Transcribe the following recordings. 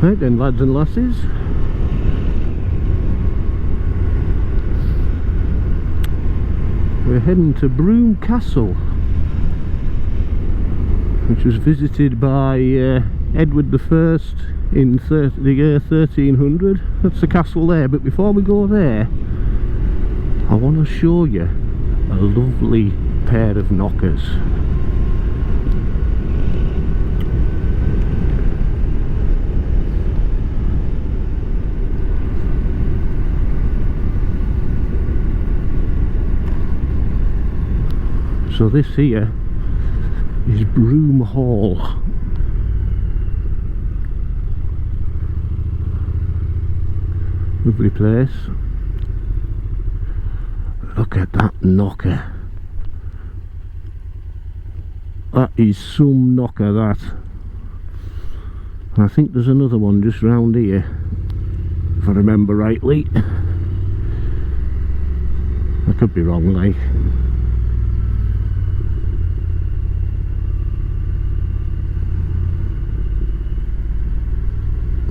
Right then, lads and lasses, we're heading to Broome Castle, which was visited by Edward I in the year 1300. That's the castle there, but before we go there, I want to show you a lovely pair of knockers. So this here is Broome Hall. Lovely place. Look at that knocker. That is some knocker, that. And I think there's another one just round here, if I remember rightly. I could be wrong, like.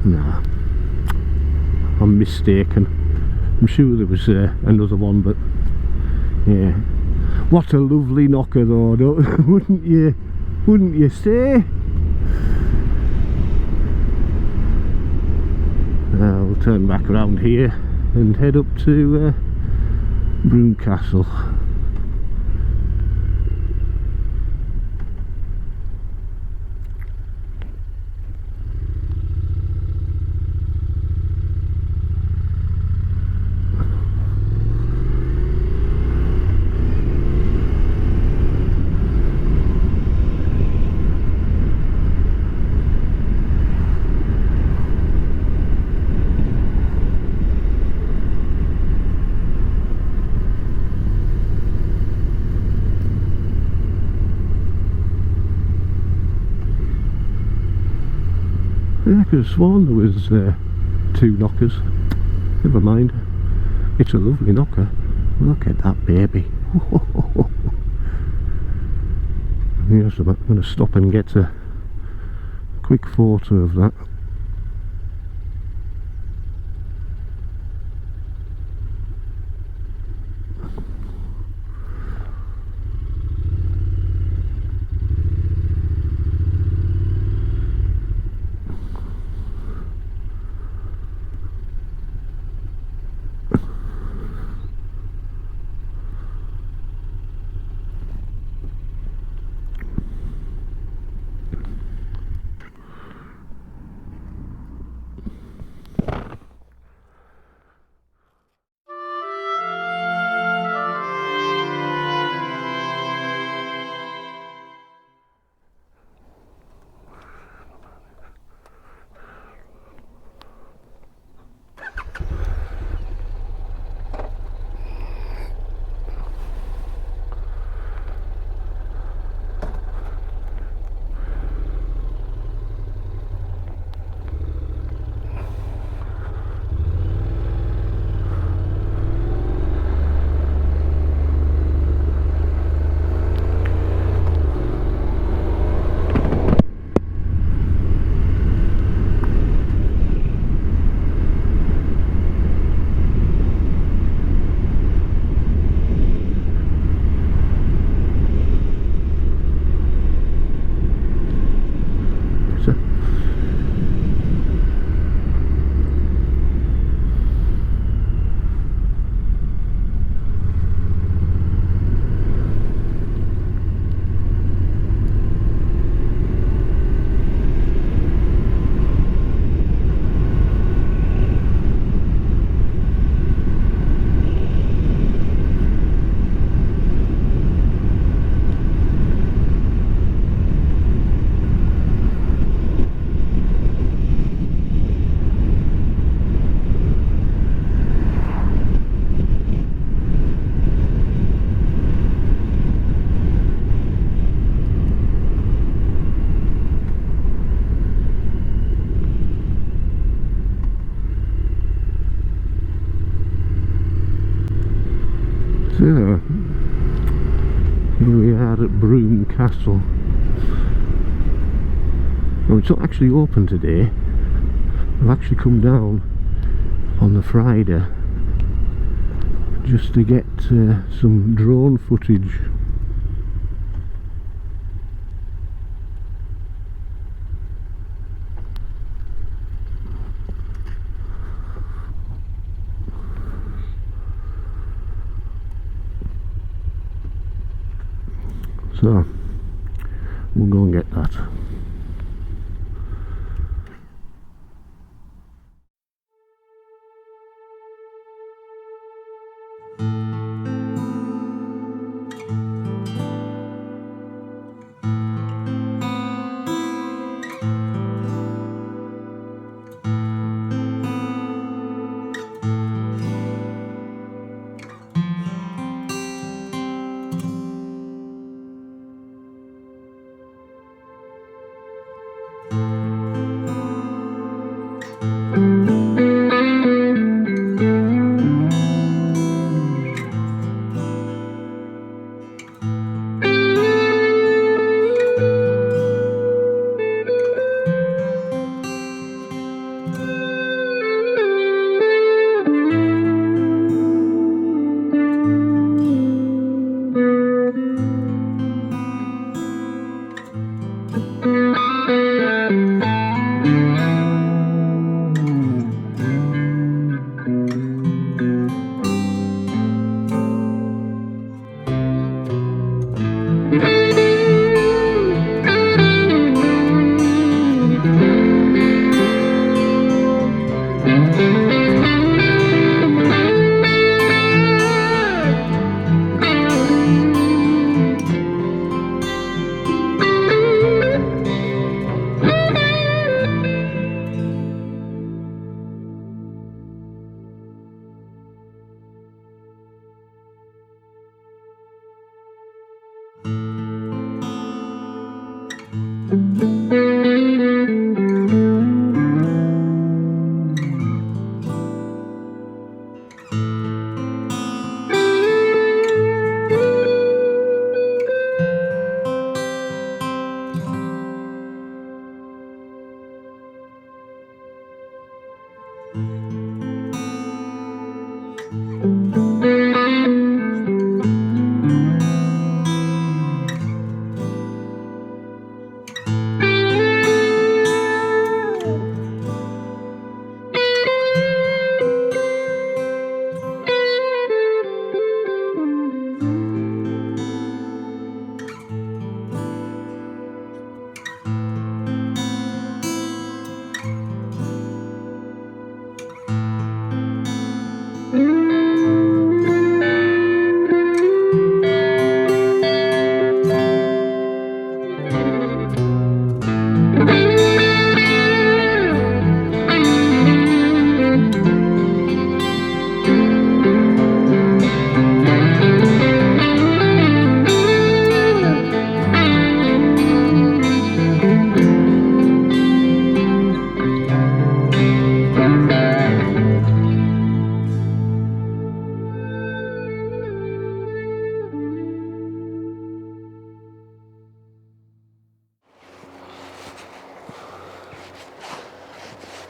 Nah, I'm mistaken. I'm sure there was another one, but yeah. What a lovely knocker though, wouldn't you say? We'll turn back around here and head up to Broome Castle. Yeah, I could have sworn there was two knockers. Never mind. It's a lovely knocker. Look at that baby. Yes, I'm going to stop and get a quick photo of that. So, here we are at Broome Castle. Well, it's not actually open today. I've actually come down on the Friday just to get some drone footage. So we'll go and get that.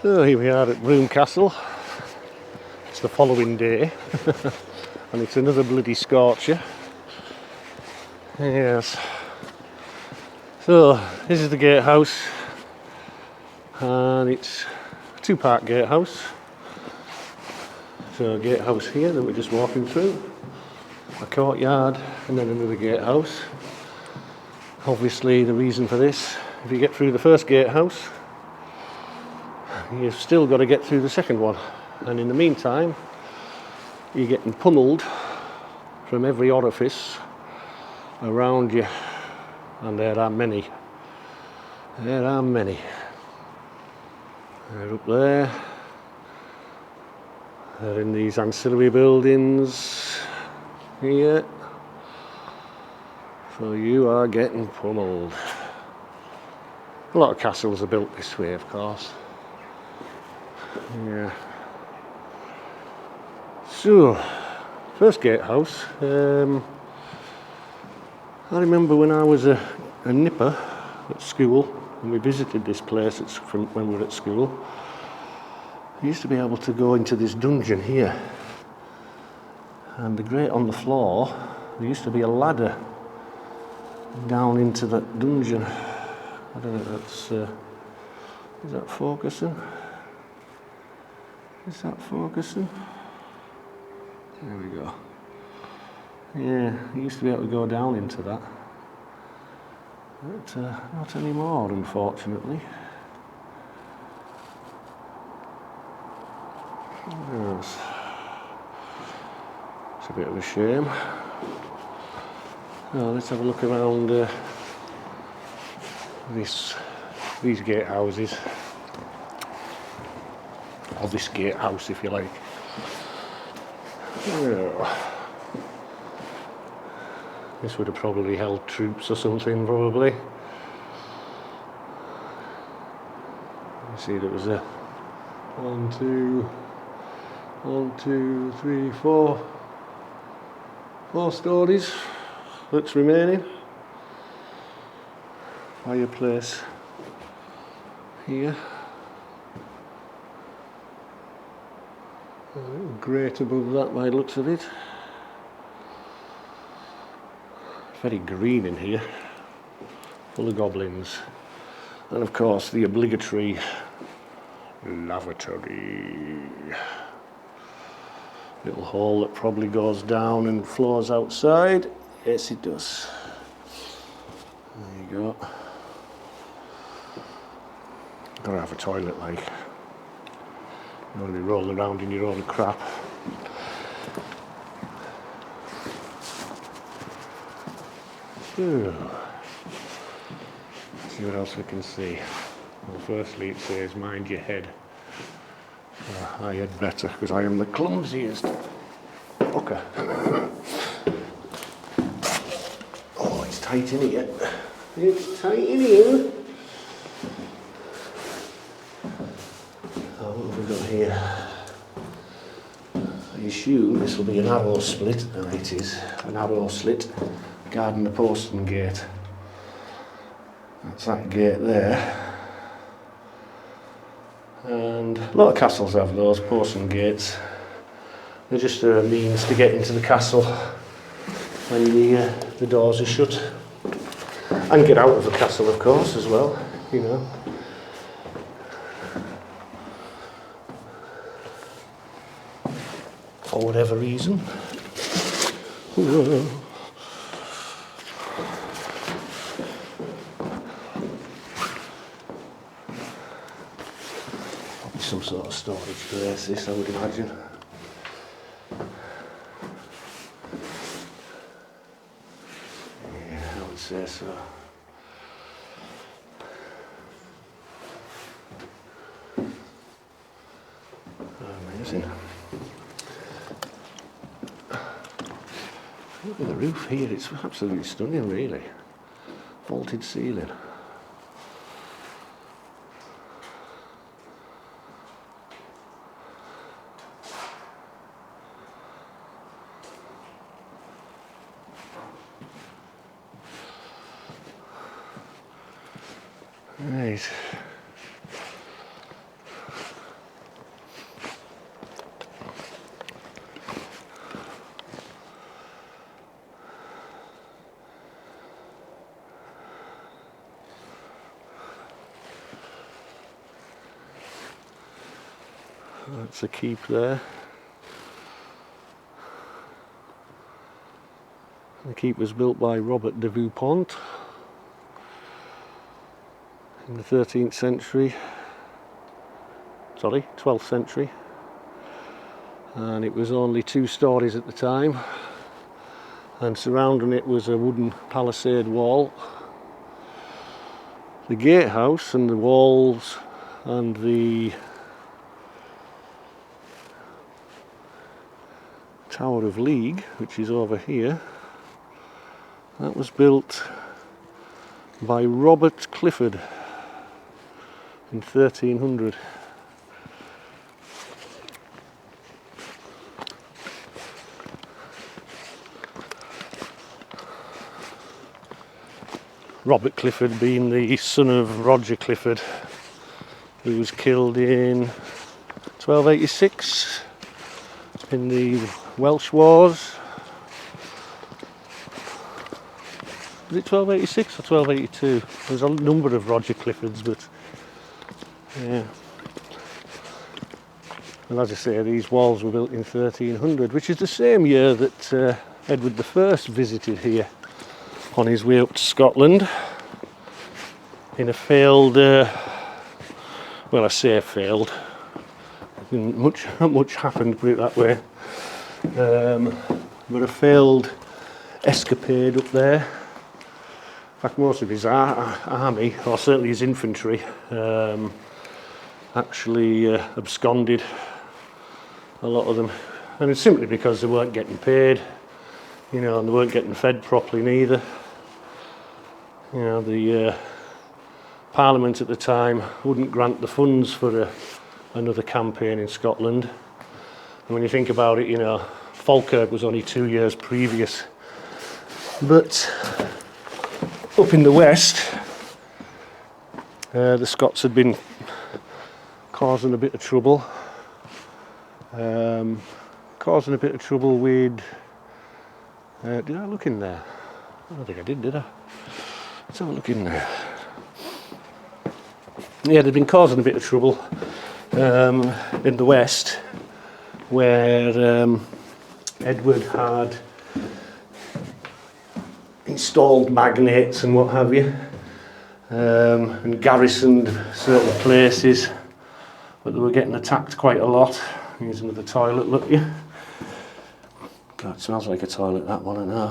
So here we are at Broome Castle. It's the following day and it's another bloody scorcher. Yes. So this is the gatehouse and it's a two-part gatehouse. So a gatehouse here that we're just walking through, a courtyard and then another gatehouse. Obviously the reason for this, if you get through the first gatehouse you've still got to get through the second one, and in the meantime you're getting pummeled from every orifice around you, and there are many. There are many. They're up there, they're in these ancillary buildings here, so you are getting pummeled. A lot of castles are built this way, of course. Yeah. So, first gatehouse. I remember when I was a nipper at school, and we visited this place when we were at school. I used to be able to go into this dungeon here, and the grate on the floor, there used to be a ladder down into that dungeon. I don't know if that's, is that focusing? Is that focusing? There we go. Yeah, you used to be able to go down into that. But not anymore, unfortunately. Yes. It's a bit of a shame. Now let's have a look around these gatehouses. Or this gatehouse, if you like. Yeah. This would have probably held troops or something, probably. You see, there was a 1, 2, 3, 4 stories that's remaining. Fireplace here. A little grate above that by the looks of it. Very green in here, full of goblins. And of course the obligatory lavatory. Little hole that probably goes down and flows outside. Yes, it does. There you go. Gotta have a toilet, like. You don't want to be rolling around in your own crap. Ooh. See what else we can see. Well, firstly it says mind your head. I had better, because I am the clumsiest fucker. Oh, it's tight in here. It's tight in here. Oh, what have we got here? I assume this will be an arrow split. No, it is an arrow slit. Guarding the Porcelain Gate. That's that gate there. And a lot of castles have those porcelain gates. They're just a means to get into the castle when the doors are shut. And get out of the castle, of course, as well, you know. For whatever reason. Whoa. Some sort of storage place, this, I would imagine. Yeah, I would say so. Amazing. Look at the roof here, it's absolutely stunning, really. Vaulted ceiling. Right. That's a keep there. The keep was built by Robert de Vupont in the 13th century, sorry, 12th century, and it was only 2 stories at the time, and surrounding it was a wooden palisade wall. The gatehouse and the walls and the Tower of League, which is over here, that was built by Robert Clifford in 1300. Robert Clifford being the son of Roger Clifford, who was killed in 1286 in the Welsh Wars. Was it 1286 or 1282? There's a number of Roger Cliffords, but yeah. And as I say, these walls were built in 1300, which is the same year that Edward I visited here on his way up to Scotland in a failed, well, I say failed, not much happened, put it that way, but a failed escapade up there. In fact, most of his army, or certainly his infantry, actually absconded, a lot of them, and it's simply because they weren't getting paid, you know, and they weren't getting fed properly neither. You know, the Parliament at the time wouldn't grant the funds for another campaign in Scotland. And when you think about it, you know, Falkirk was only 2 years previous. But up in the west, the Scots had been causing a bit of trouble. With... did I look in there? I don't think I did I? Let's have a look in there. Yeah, they'd been causing a bit of trouble in the west, where Edward had installed magnates and what have you, and garrisoned certain places, but they were getting attacked quite a lot. Here's another toilet, look you. God, it smells like a toilet, that one, I know.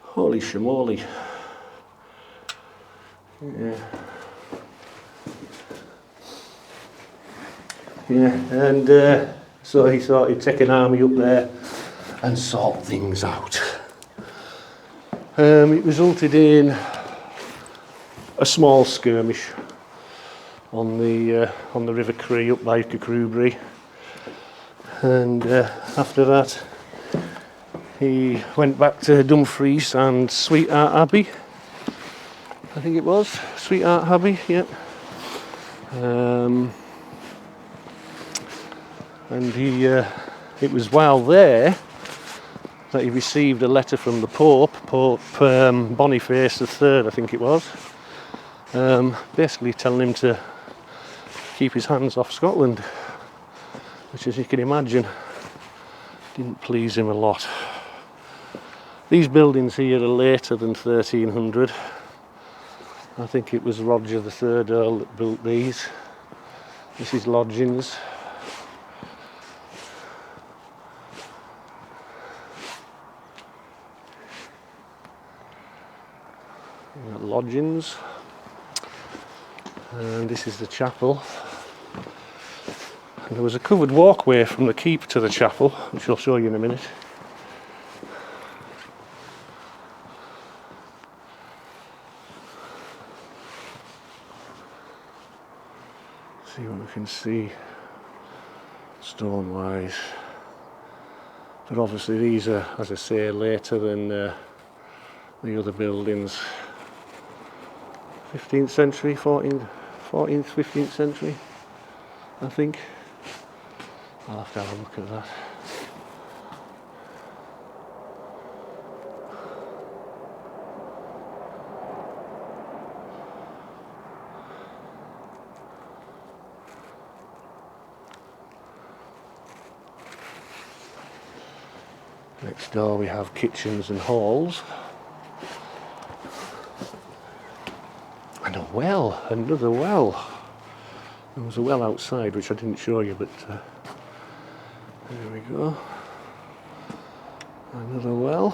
Holy shamoly. Yeah. Yeah, and so he thought he'd take an army up there and sort things out. It resulted in a small skirmish on the River Cree up by Cumbria, and after that he went back to Dumfries and Sweetheart Abbey, I think it was Sweetheart Abbey, yeah. And it was while there that he received a letter from the Pope Boniface III, I think it was, basically telling him to keep his hands off Scotland, which, as you can imagine, didn't please him a lot. These buildings here are later than 1300. I think it was Roger III Earl that built these. This is lodgings. Lodgings, and this is the chapel, and there was a covered walkway from the keep to the chapel, which I'll show you in a minute. See what we can see stone wise, but obviously these are, as I say, later than the other buildings. 15th century, 14th, 15th century, I think. I'll have to have a look at that. Next door we have kitchens and halls. And a well, another well. There was a well outside which I didn't show you, but there we go. Another well.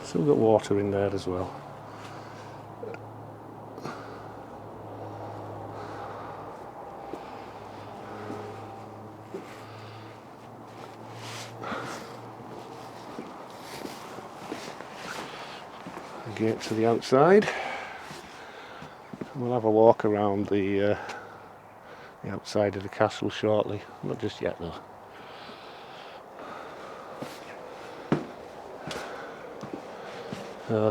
Still got water in there as well. A gate to the outside. We'll have a walk around the outside of the castle shortly. Not just yet though.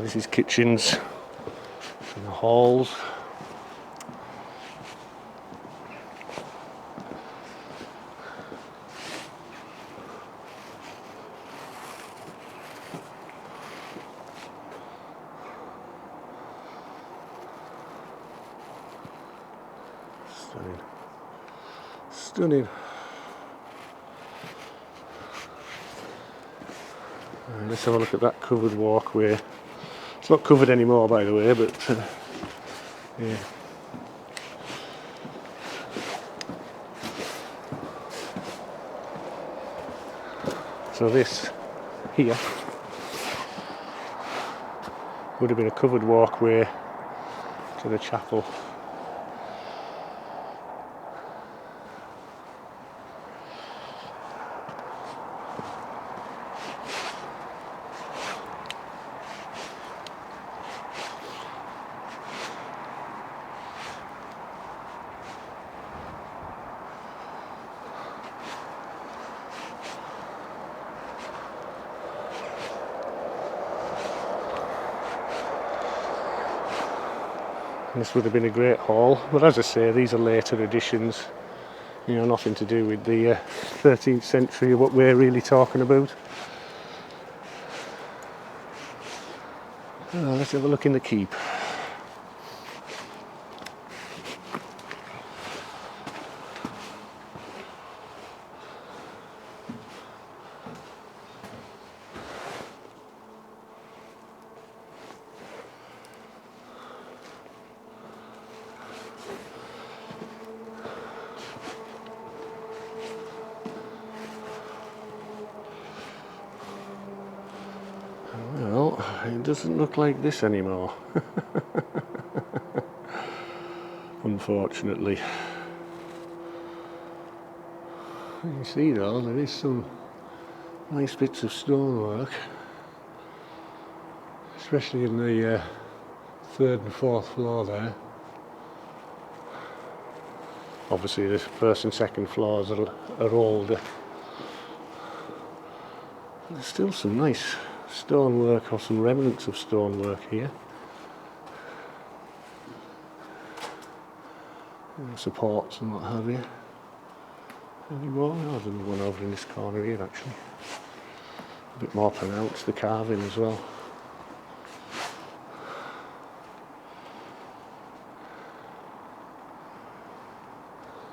This is kitchens and the halls. Stunning. Let's have a look at that covered walkway. It's not covered anymore, by the way, but yeah. So this here would have been a covered walkway to the chapel. This would have been a great hall, but as I say, these are later additions, you know, nothing to do with the 13th century, what we're really talking about. Let's have a look in the keep. Well, it doesn't look like this anymore. Unfortunately. You see though, there is some nice bits of stonework, especially in the 3rd and 4th floor there. Obviously the 1st and 2nd floors are older. There's still some nice stonework, or some remnants of stonework here. Supports and what have you. Any more? Oh, there's one over in this corner here actually. A bit more pronounced, the carving as well.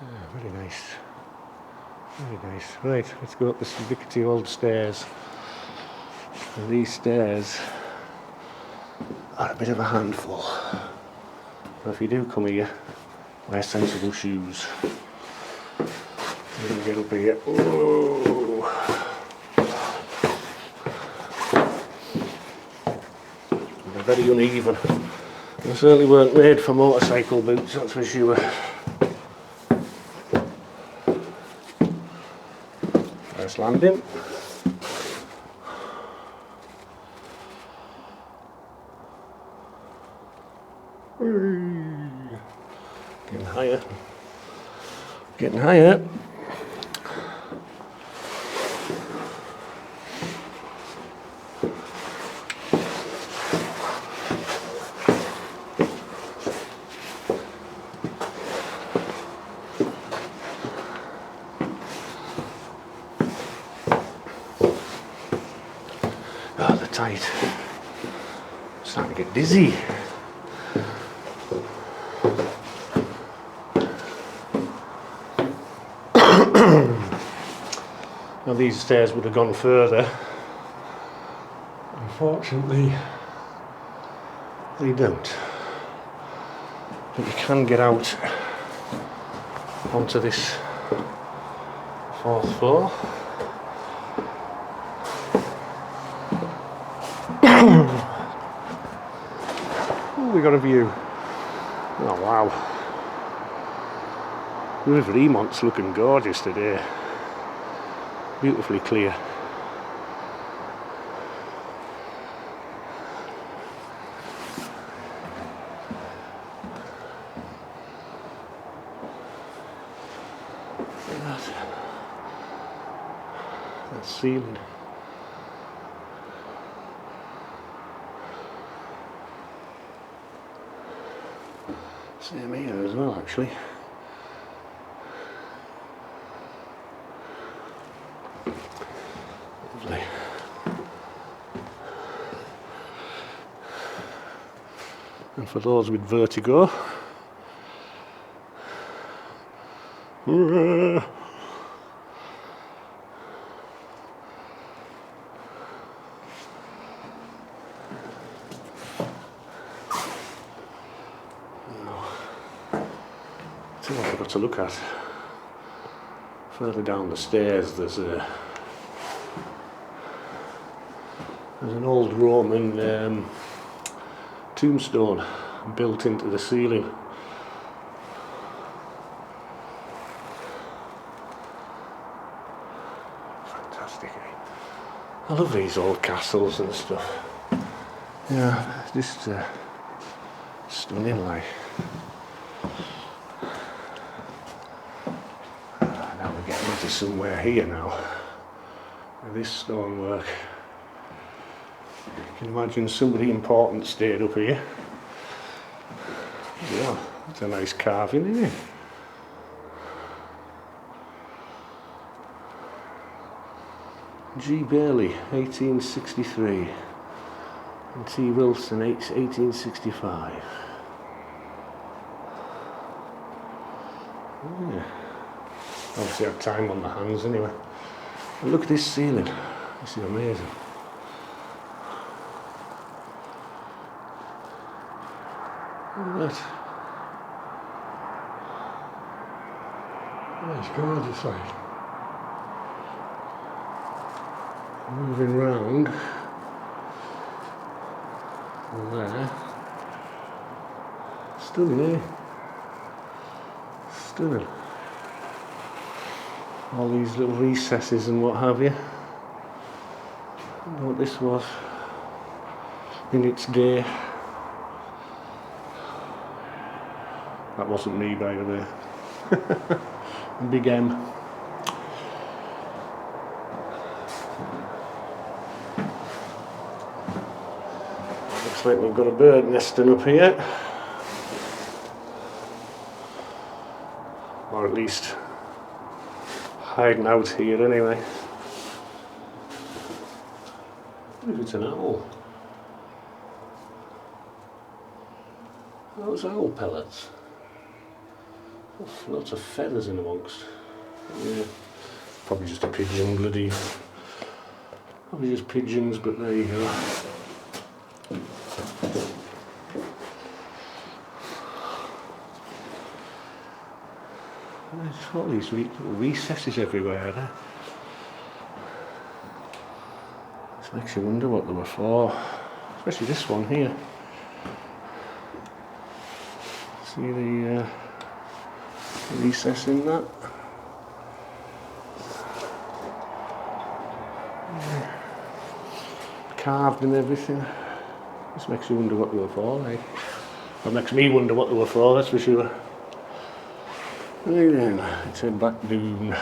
Yeah, very nice. Very nice. Right, let's go up the rickety old stairs. And these stairs are a bit of a handful. But if you do come here, wear sensible shoes. You're going to get up here. Whoa. They're very uneven. They certainly weren't made for motorcycle boots, that's for sure. First landing. Getting higher. Getting higher. Oh, they're tight. I'm starting to get dizzy. Now these stairs would have gone further. Unfortunately, they don't. But you can get out onto this 4th floor. Oh, we got a view. Oh wow. The River Emont's looking gorgeous today. Beautifully clear. Look at that ceiling. Same here as well, actually. Lovely. And for those with vertigo, hurrah! to look at. Further down the stairs there's an old Roman tombstone built into the ceiling. Fantastic, eh? I love these old castles and stuff. Yeah, just stunning, like. Now we're getting into somewhere here now. With this stonework. You can imagine somebody important stayed up here. Yeah, that's a nice carving, isn't it? G. Bailey, 1863. And T. Wilson, 1865. Yeah. Obviously had time on the hands anyway. And look at this ceiling. This is amazing. Look at that. Oh, it's gorgeous, like. Moving round there. Stunning, eh? Stunning. All these little recesses and what have you. I don't know what this was in its day. That wasn't me, by the way. Big M. Looks like we've got a bird nesting up here. Or at least hiding out here anyway. What if it's an owl? Those owl pellets. Lots of feathers in amongst. Yeah. Probably just a pigeon, bloody. Probably just pigeons, but there you go. There's all these little recesses everywhere. This makes you wonder what they were for. Especially this one here. See the recess in that. Yeah. Carved and everything. This makes you wonder what they were for, like. That makes me wonder what they were for, that's for sure. Right then, let's head back down.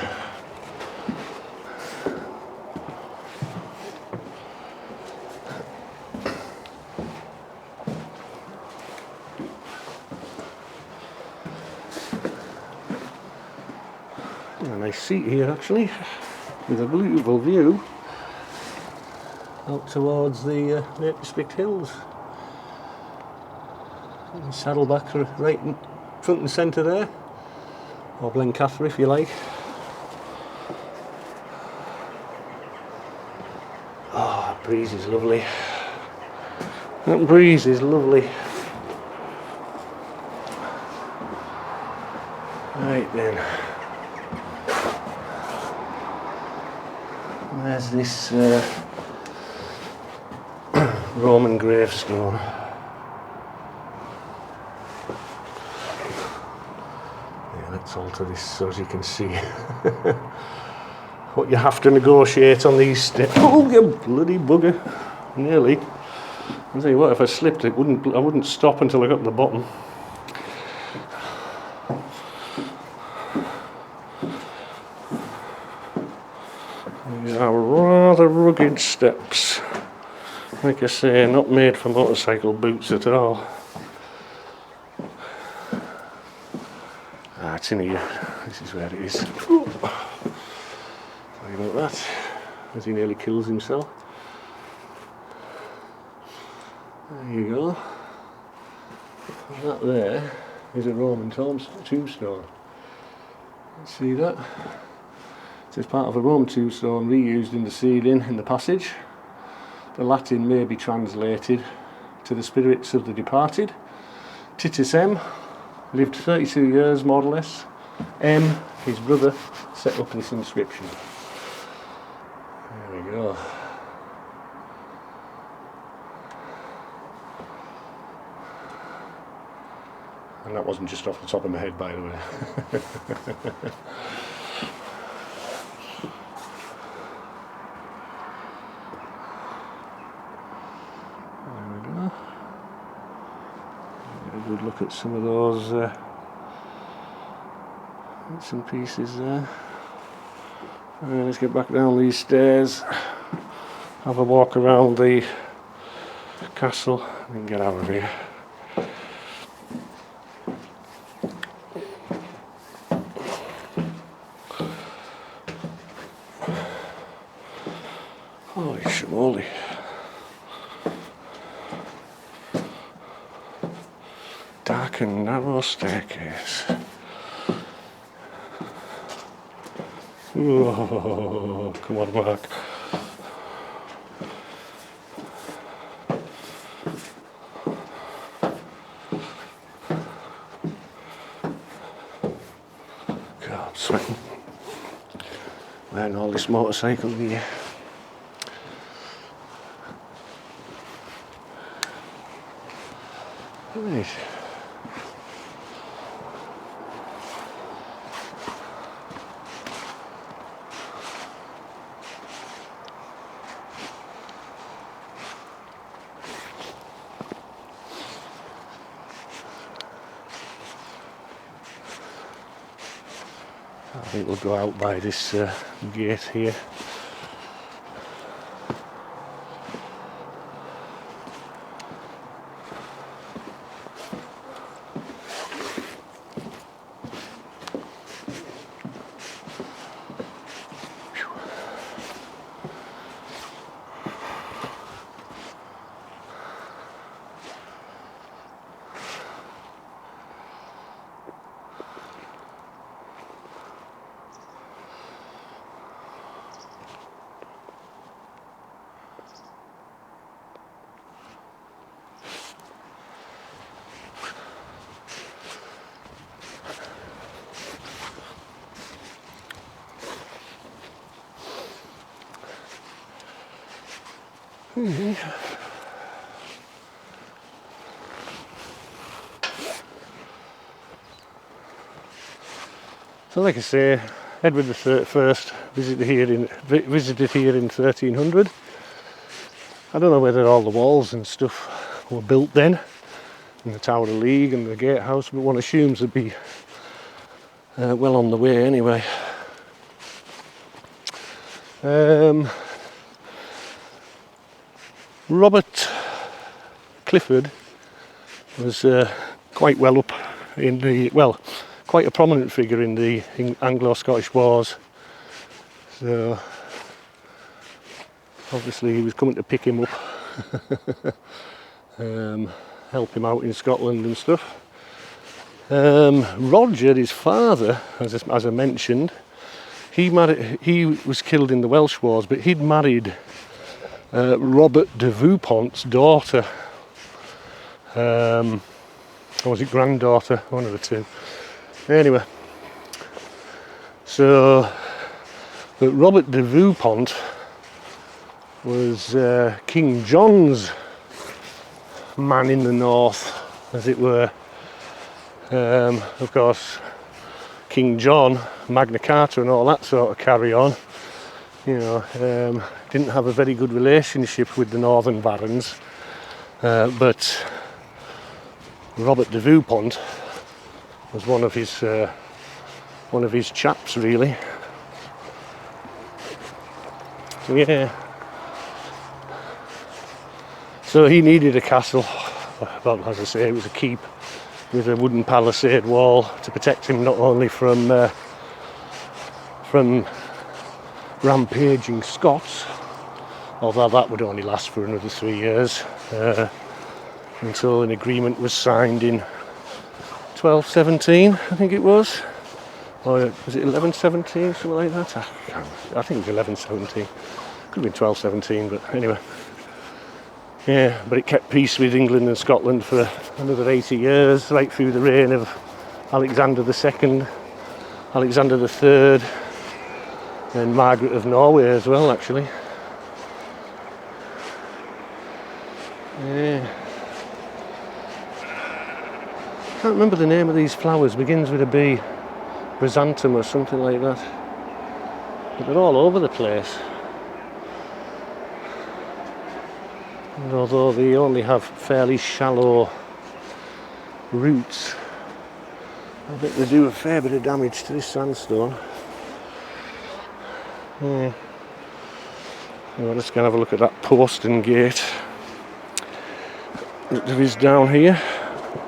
A nice seat here actually, with a beautiful view out towards the Lake District Hills. Saddleback right in front and centre there, or Blencathra if you like. Oh, that breeze is lovely. That breeze is lovely. Right then. There's this Roman gravestone. Yeah, let's alter this so as you can see what you have to negotiate on these steps. Oh, you bloody bugger! Nearly. I'll tell you what, if I slipped, I wouldn't stop until I got to the bottom. These are rather rugged steps. Like I say, not made for motorcycle boots at all. Ah, it's in here. This is where it is. Sorry about that, as he nearly kills himself. There you go. And that there is a Roman tombstone. See that? It is part of a Roman tombstone reused in the ceiling in the passage. The Latin may be translated to the spirits of the departed. Titus M lived 32 years more or less M, his brother, set up this inscription. There we go. And that wasn't just off the top of my head, by the way. There we go. Get a good look at some of those bits and pieces there. And let's get back down these stairs, have a walk around the castle and get out of here. Holy schmoly. Dark and narrow staircase. Oh, come on, Mark. God, I'm sweating. Wearing all this motorcycle gear. Right. I think we'll go out by this gate here. So like I say, Edward I visited here in 1300. I don't know whether all the walls and stuff were built then, in the Tower of League and the Gatehouse, but one assumes they'd be well on the way anyway. Robert Clifford was quite well up in the, well, quite a prominent figure in the Anglo-Scottish Wars. So obviously he was coming to pick him up, help him out in Scotland and stuff. Roger, his father, as I mentioned, he was killed in the Welsh Wars, but he'd married Robert de Vaupont's daughter, or was it granddaughter, one of the two. Anyway, so but Robert de Vaupont was King John's man in the north, as it were. Of course, King John, Magna Carta and all that sort of carry on, you know, didn't have a very good relationship with the northern barons, but Robert de Vaupont was one of his chaps, really. Yeah. So he needed a castle. Well, as I say, it was a keep with a wooden palisade wall to protect him not only from rampaging Scots, although that would only last for another 3 years, until an agreement was signed in 1217, I think it was, or was it 1117, something like that? I think it was 1117. Could have been 1217, but anyway. Yeah, but it kept peace with England and Scotland for another 80 years, right through the reign of Alexander II, Alexander the Third, and Margaret of Norway as well, actually. Yeah. Can't remember the name of these flowers. Begins with a B, Chrysanthemum or something like that. But they're all over the place. And although they only have fairly shallow roots, I think they do a fair bit of damage to this sandstone. Yeah. Well, let's go and have a look at that Porcelain Gate. There is down here.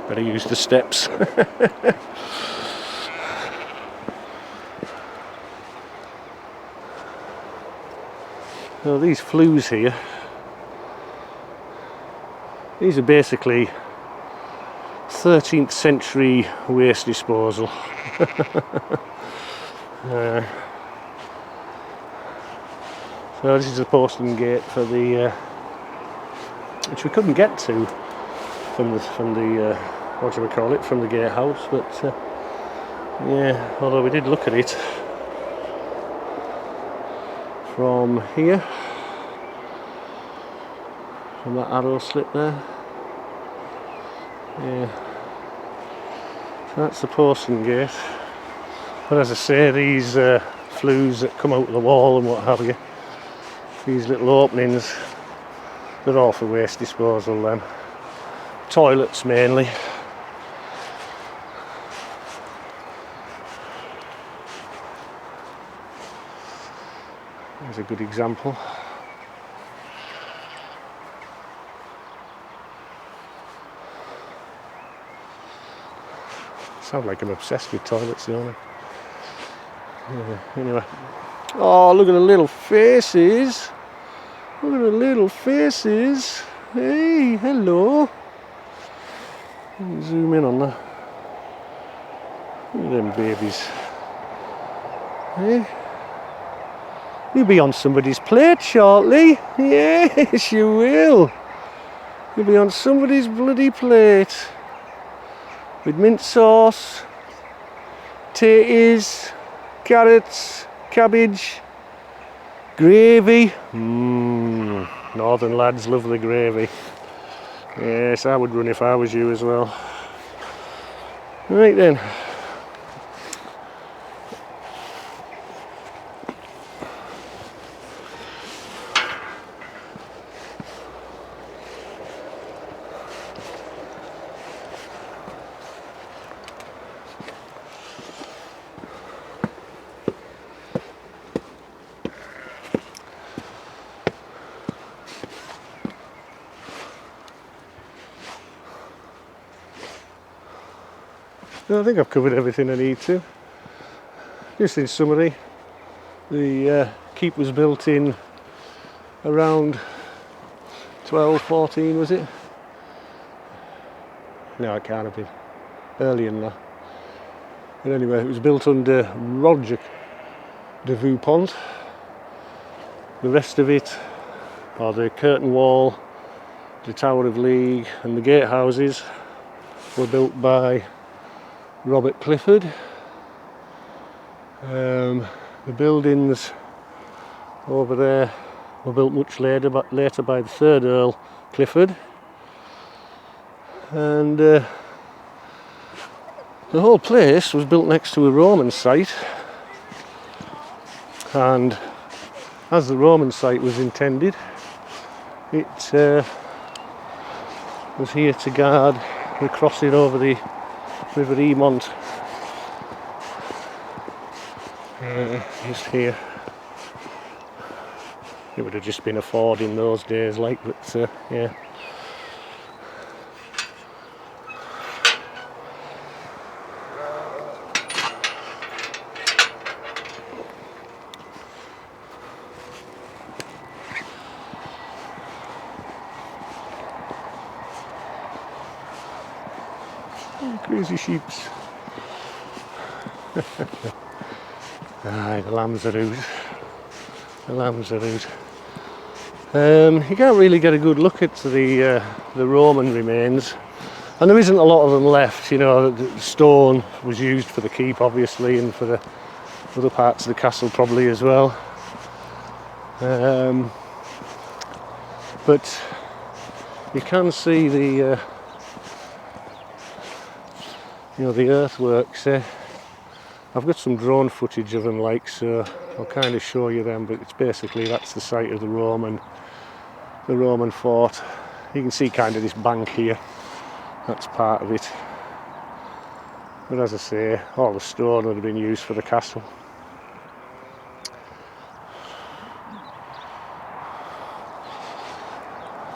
Better use the steps. Now these flues here, these are basically 13th century waste disposal. So this is the Porcelain Gate for the which we couldn't get to from the what do we call it, from the Gatehouse, but yeah, although we did look at it from here, from that arrow slip there. Yeah, so that's the Porcelain Gate. But as I say, these flues that come out of the wall and what have you, these little openings, they're all for waste disposal then. Toilets mainly. There's a good example. Sound like I'm obsessed with toilets, don't I? Yeah, anyway. Oh, look at the little faces. Look at the little faces. Hey, hello. Zoom in on that. Look at them babies. Hey. You'll be on somebody's plate shortly. Yes, you will. You'll be on somebody's bloody plate. With mint sauce, taters, carrots, cabbage, gravy. Northern lads love the gravy. Yes, I would run if I was you as well. Right then. I think I've covered everything I need to. Just in summary, the keep was built in around 1214, was it? No, it can't have been. Earlier than that. But anyway, it was built under Roger de Vupont. The rest of it, or the curtain wall, the Tower of League and the gatehouses, were built by Robert Clifford. The buildings over there were built much later by the third Earl Clifford, and the whole place was built next to a Roman site, and as the Roman site was intended, it was here to guard the crossing over the River Emont. Just here. It would have just been a ford in those days, like, but yeah. Crazy sheeps. Aye, the lambs are out. The lambs are out. You can't really get a good look at the Roman remains And there isn't a lot of them left, you know. The stone was used for the keep, obviously, and for the other parts of the castle probably as well. But you can see the you know, the earthworks. I've got some drone footage of them, like, so I'll kind of show you them. But it's basically, that's the site of the Roman fort. You can see kind of this bank here. That's part of it. But as I say, all the stone would have been used for the castle.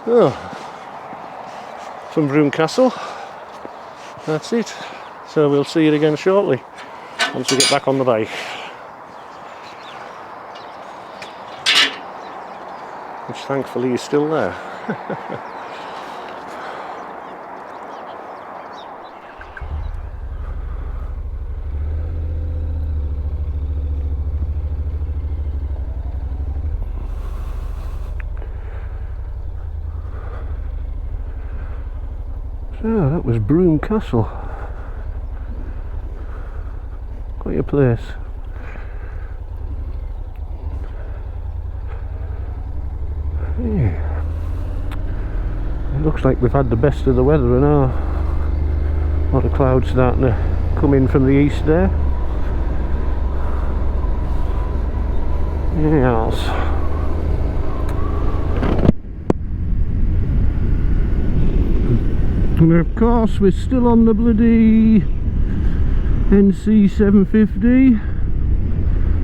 Oh, from Broome Castle. That's it. So we'll see it again shortly once we get back on the bike. Which thankfully is still there. So that was Broome Castle. Quite a place. Yeah. It looks like we've had the best of the weather now. A lot of clouds starting to come in from the east there. Yes. And of course we're still on the bloody NC750.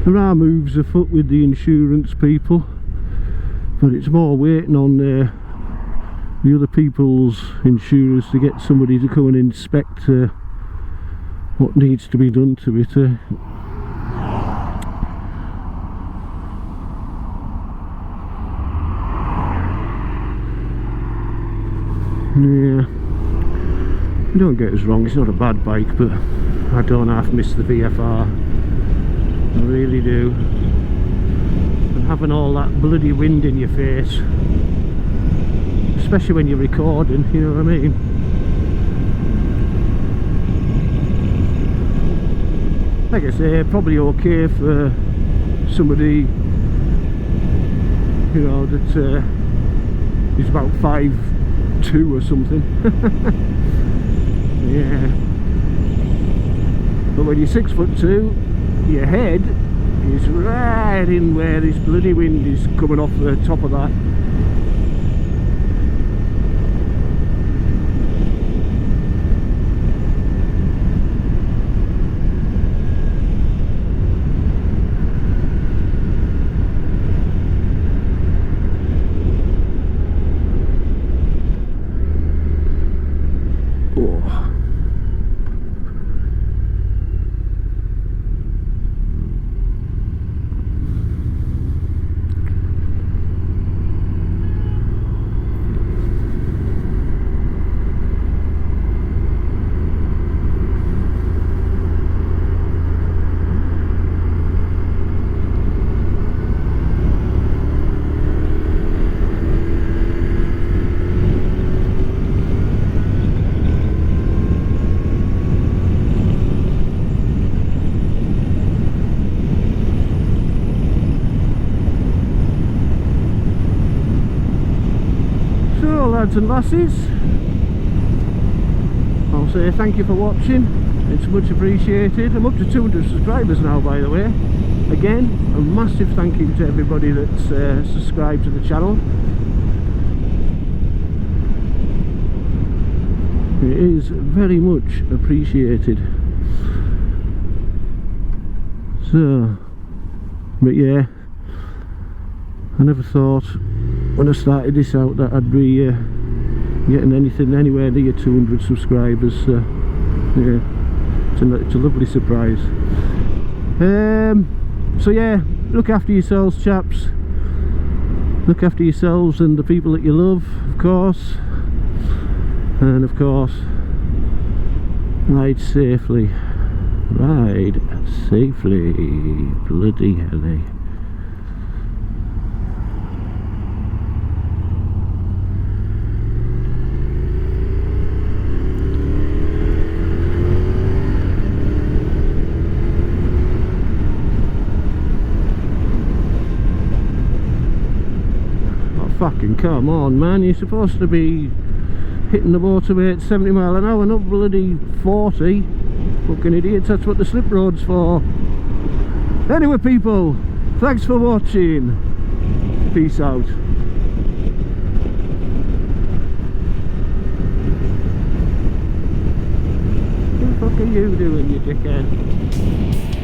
There are moves afoot with the insurance people, but it's more waiting on the other people's insurers to get somebody to come and inspect what needs to be done to it. Yeah. Don't get us wrong, it's not a bad bike, but I don't half miss the VFR. I really do. And having all that bloody wind in your face, especially when you're recording, you know what I mean? Like I say, probably okay for somebody, you know, that is about 5'2" or something. Yeah, but when you're 6'2", your head is right in where this bloody wind is coming off the top of that. Lads and lasses, I'll say thank you for watching. It's much appreciated. I'm up to 200 subscribers now, by the way. Again, a massive thank you to everybody that's subscribed to the channel. It is very much appreciated. So, but yeah, I never thought when I started this out that I'd be getting anything anywhere near 200 subscribers. Yeah, it's a lovely surprise. So yeah, look after yourselves, chaps. Look after yourselves and the people that you love, of course. And of course, ride safely. Ride safely. Bloody hell. Fucking come on, man, you're supposed to be hitting the motorway at 70 mile an hour, not bloody 40. Fucking idiots, that's what the slip road's for. Anyway people, thanks for watching. Peace out. What the fuck are you doing, you dickhead?